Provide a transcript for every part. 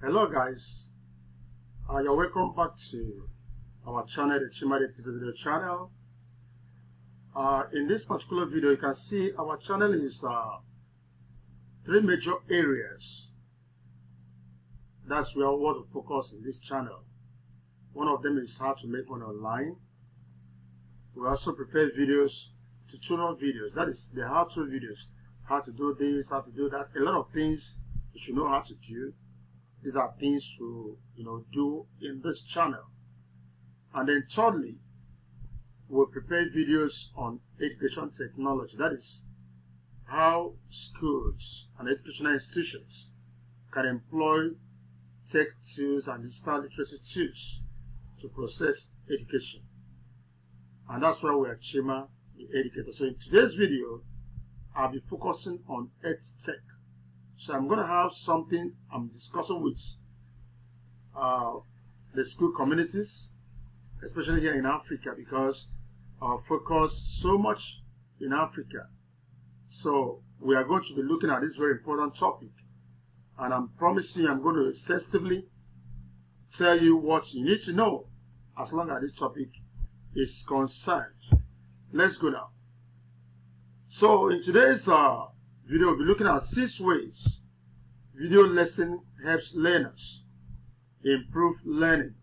Hello guys, you're welcome back to our channel, the Chimade Video channel. In this particular video, you can see our channel is three major areas. That's where we want to focus in this channel. One of them is how to make money online. We also prepare videos, tutorial videos, that is the how-to videos, how to do this, how to do that, a lot of things you should know how to do. These are things to do in this channel. And then thirdly, we'll prepare videos on education technology. That is how schools and educational institutions can employ tech tools and digital literacy tools to process education. And that's why we are Chima, the educator. So in today's video, I'll be focusing on EdTech. So I'm going to have something I'm discussing with the school communities, especially here in Africa, because our focus so much in Africa. So we are going to be looking at this very important topic, and I'm promising I'm going to extensively tell you what you need to know as long as this topic is concerned. Let's go now. So in today's video, we'll be looking at 6 ways video lesson helps learners improve learning.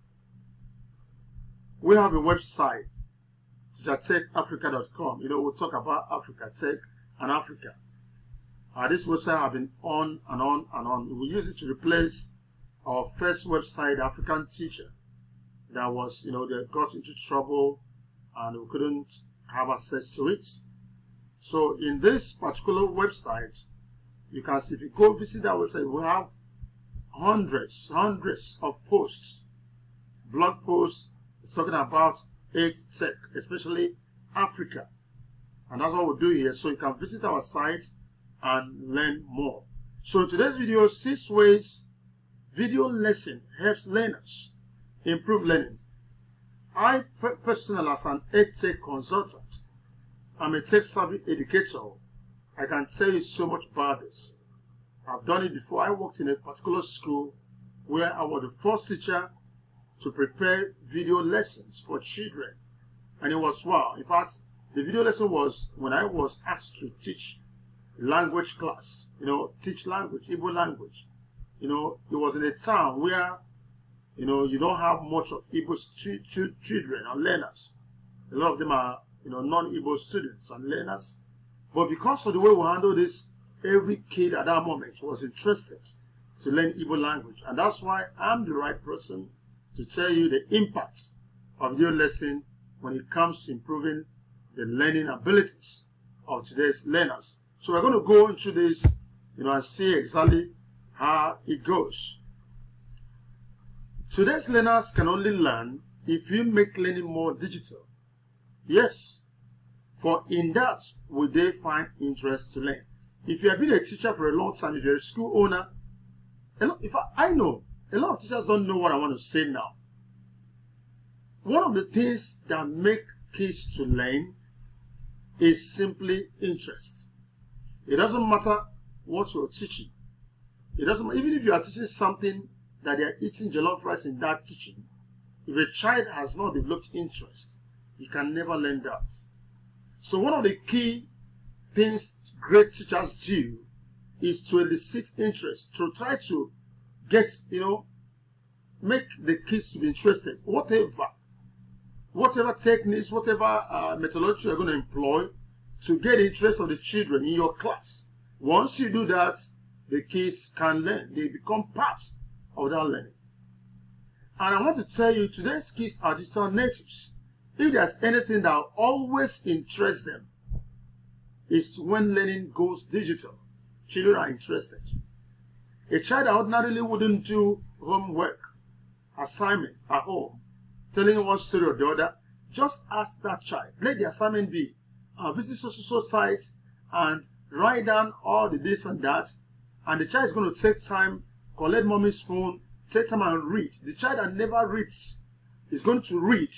We have a website, teachertechafrica.com. We'll talk about Africa, tech, and Africa. This website has been on and on and on. We use it to replace our first website, African Teacher, that was, they got into trouble and we couldn't have access to it. So in this particular website, you can see, if you go visit that website, we have hundreds of posts, blog posts talking about EdTech, especially Africa. And that's what we'll do here. So you can visit our site and learn more. So in today's video, 6 ways video lesson helps learners improve learning. I personally, as an EdTech consultant, I'm a tech-savvy educator. I can tell you so much about this. I've done it before. I worked in a particular school where I was the first teacher to prepare video lessons for children. And it was wow. In fact, the video lesson was when I was asked to teach language class, teach language, Igbo language. It was in a town where, you don't have much of Igbo children or learners. A lot of them are non-Igbo students and learners. But because of the way we handle this, every kid at that moment was interested to learn Igbo language. And that's why I'm the right person to tell you the impact of video lesson when it comes to improving the learning abilities of today's learners. So we're going to go into this, and see exactly how it goes. Today's learners can only learn if you make learning more digital. Yes, for in that will they find interest to learn. If you have been a teacher for a long time, if you're a school owner, I know a lot of teachers don't know what I want to say now. One of the things that make kids to learn is simply interest. It doesn't matter what you're teaching. It doesn't matter, even if you are teaching something that they are eating jollof rice in that teaching, if a child has not developed interest, he can never learn that. So one of the key things great teachers do is to elicit interest, to try to get, make the kids to be interested. Whatever techniques, whatever methodology you're going to employ to get the interest of the children in your class. Once you do that, the kids can learn. They become part of that learning. And I want to tell you, today's kids are digital natives. If there's anything that always interests them, it's when learning goes digital. Children are interested. A child that ordinarily wouldn't do homework, assignment at home, telling you one story or the other, just ask that child. Let the assignment be, visit social sites and write down all the this and that. And the child is going to take time, collect mommy's phone, take time and read. The child that never reads is going to read.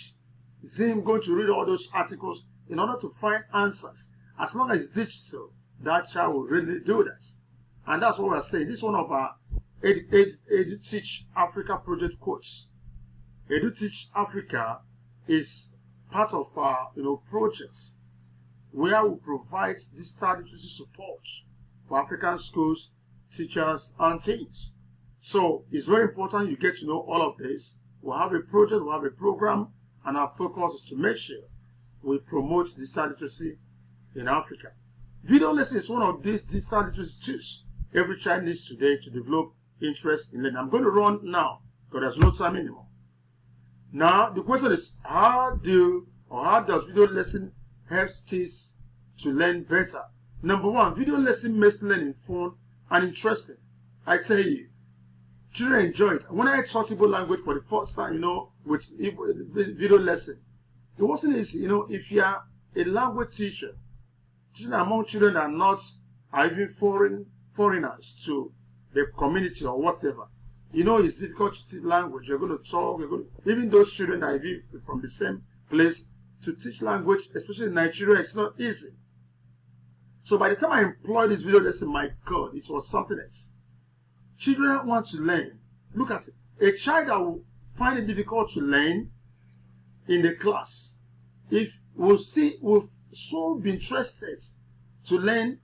You see him going to read all those articles in order to find answers. As long as it's digital, that child will really do that. And that's what we're saying. This is one of our EduTeach Africa project coach. EduTeach Africa is part of our projects where we provide digital literacy support for African schools, teachers, and teens. So it's very important you get to know all of this. We'll have a project, we'll have a program, and our focus is to make sure we promote digital literacy in Africa. Video lesson is one of these digital literacy tools every child needs today to develop interest in learning. I'm going to run now because there's no time anymore. Now, the question is, how does video lesson help kids to learn better? Number one, video lesson makes learning fun and interesting. I tell you, children enjoy it. When I taught Igbo language for the first time, with video lesson, it wasn't easy. If you are a language teacher, teaching among children that are even foreigners to the community or whatever, it's difficult to teach language. You're going to talk. Even those children that are even from the same place, to teach language, especially in Nigeria, it's not easy. So by the time I employed this video lesson, my God, it was something else. Children want to learn. Look at it. A child that will find it difficult to learn in the class, if will so be interested to learn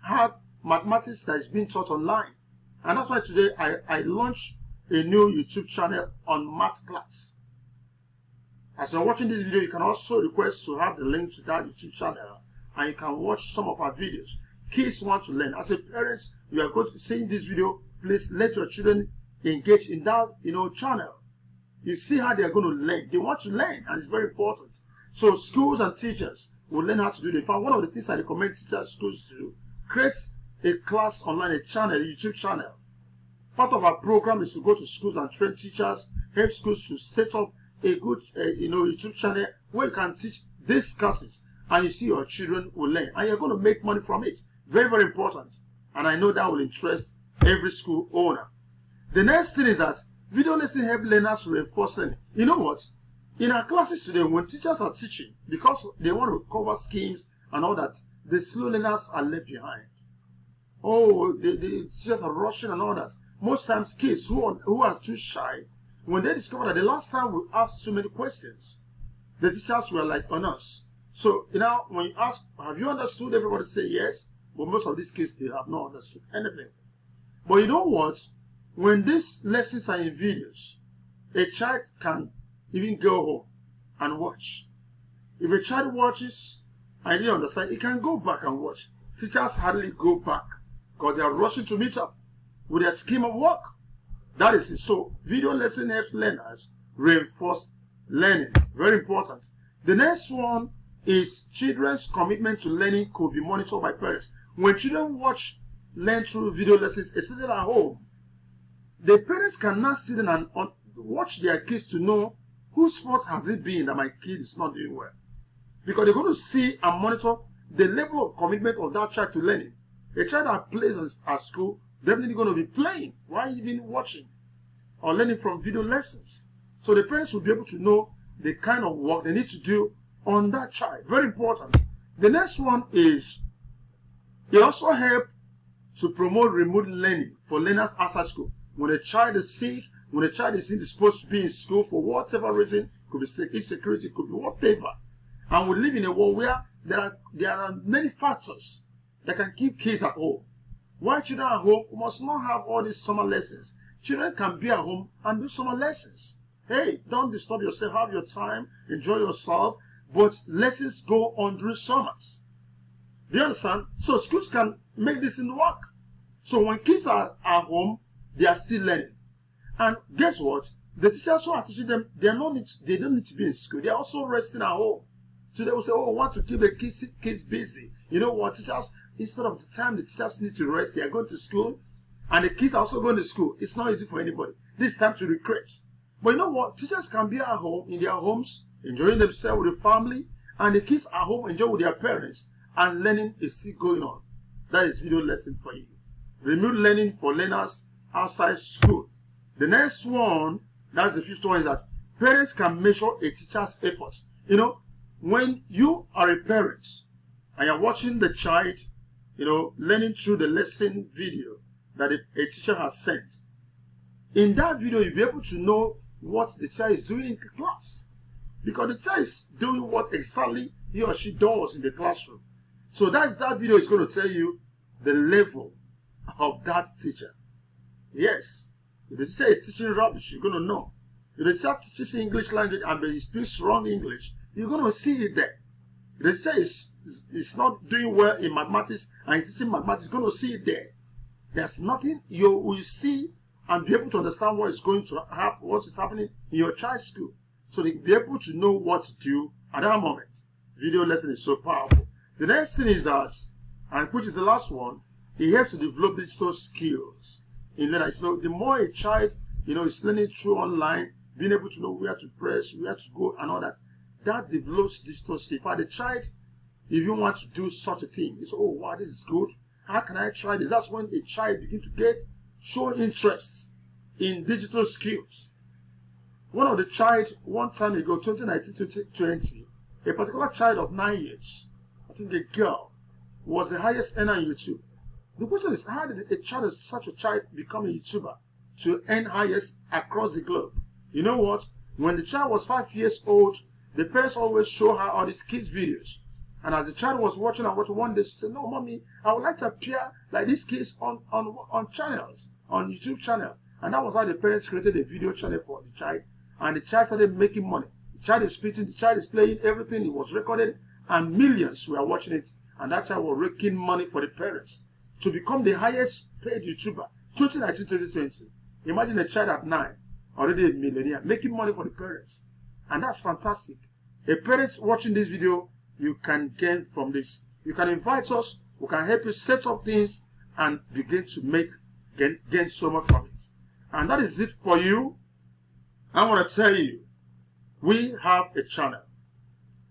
hard mathematics that is being taught online. And that's why today I launched a new YouTube channel on math class. As you're watching this video, you can also request to have the link to that YouTube channel, and you can watch some of our videos. Kids want to learn. As a parent, you are going to see this video. Please let your children engage in that channel. You see how they are going to learn. They want to learn, and it's very important. So schools and teachers will learn how to do it. In fact, one of the things I recommend teachers, schools to do, create a class online, a channel, a YouTube channel. Part of our program is to go to schools and train teachers, help schools to set up a good YouTube channel where you can teach these classes, and you see your children will learn, and you're going to make money from it. Very, very important. And I know that will interest every school owner. The next thing is that video lessons help learners reinforce learning. You know what? In our classes today, when teachers are teaching, because they want to cover schemes and all that, the slow learners are left behind. Oh, the teachers are rushing and all that. Most times, kids who are too shy, when they discover that the last time we asked too many questions, the teachers were like on us. So, when you ask, have you understood? Everybody say yes. But most of these kids, they have not understood anything. But you know what? When these lessons are in videos, a child can even go home and watch. If a child watches and didn't understand, he can go back and watch. Teachers hardly go back because they are rushing to meet up with their scheme of work. That is it. So video lesson helps learners reinforce learning. Very important. The next one is children's commitment to learning could be monitored by parents. When children learn through video lessons, especially at home, the parents can now sit in and watch their kids to know whose fault has it been that my kid is not doing well. Because they're going to see and monitor the level of commitment of that child to learning. A child that plays at school definitely going to be playing while even watching or learning from video lessons. So the parents will be able to know the kind of work they need to do on that child. Very important. The next one is they also help to promote remote learning for learners outside school. When a child is sick, when a child is indisposed to be in school for whatever reason, could be insecurity, could be whatever. And we live in a world where there are many factors that can keep kids at home. While children at home must not have all these summer lessons. Children can be at home and do summer lessons. Hey, don't disturb yourself, have your time, enjoy yourself, but lessons go on during summers. Do you understand? So schools can make this in work. So when kids are at home, they are still learning. And guess what? The teachers who are teaching them, they don't need to be in school. They are also resting at home. So they will say, oh, we want to keep the kids busy. You know what? Teachers, instead of the time the teachers need to rest, they are going to school. And the kids are also going to school. It's not easy for anybody. This is time to recreate. But you know what? Teachers can be at home, in their homes, enjoying themselves with the family. And the kids at home enjoy with their parents. And learning is still going on. That is video lesson for you. Remote learning for learners outside school. The next one, that's the fifth one, is that parents can measure a teacher's effort. You know, when you are a parent and you're watching the child, learning through the lesson video that a teacher has sent, In that video, you'll be able to know what the child is doing in the class. Because the child is doing what exactly he or she does in the classroom. So that video is going to tell you the level of that teacher. Yes, if the teacher is teaching rubbish, you're going to know. If the teacher teaches English language and he speaks wrong English, you're going to see it there. If the teacher is not doing well in mathematics and he's teaching mathematics, you're going to see it there. There's nothing you will see and be able to understand what is going to happen, what is happening in your child's school. So they will be able to know what to do at that moment. Video lesson is so powerful. The next thing is that, and which is the last one, it helps to develop digital skills in learning. So the more a child, is learning through online, being able to know where to press, where to go, and all that, that develops digital skills. For the child, if you want to do such a thing, it's, oh wow, this is good. How can I try this? That's when a child begins to show interest in digital skills. One of the child, one time ago, 2019, 2020, a particular child of 9 years, I think a girl, was the highest earner on YouTube. The question is, how did such a child become a YouTuber to earn highest across the globe? You know what? When the child was 5 years old, the parents always show her all these kids' videos. And as the child was watching and watching, one day she said, no, mommy, I would like to appear like these kids on channels, on YouTube channel. And that was how the parents created a video channel for the child. And the child started making money. The child is speaking, the child is playing, everything. It was recorded, and millions were watching it. And that child was raking money for the parents to become the highest paid YouTuber, 2019, 2020. Imagine a child at 9, already a millionaire, making money for the parents. And that's fantastic. A parents watching this video, you can gain from this. You can invite us, we can help you set up things and begin to gain so much from it. And that is it for you. I want to tell you, we have a channel.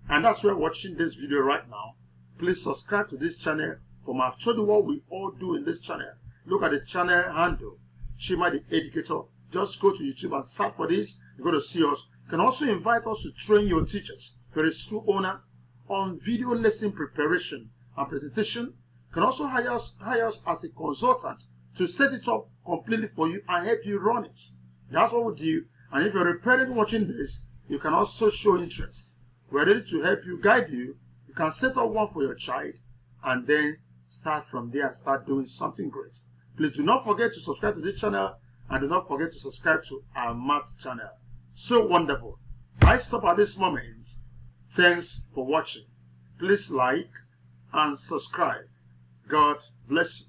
And that's why you're watching this video right now. Please subscribe to this channel. I've told you what we all do in this channel. Look at the channel handle, Chima the Educator. Just go to YouTube and search for this. You're going to see us. You can also invite us to train your teachers. If you're a school owner, on video lesson preparation and presentation. You can also hire us as a consultant to set it up completely for you and help you run it. That's what we do. And if you're a parent watching this, you can also show interest. We're ready to help you, guide you. You can set up one for your child and then start from there and start doing something great. Please do not forget to subscribe to this channel and do not forget to subscribe to our math channel. So wonderful. I stop at this moment. Thanks for watching. Please like and subscribe. God bless you.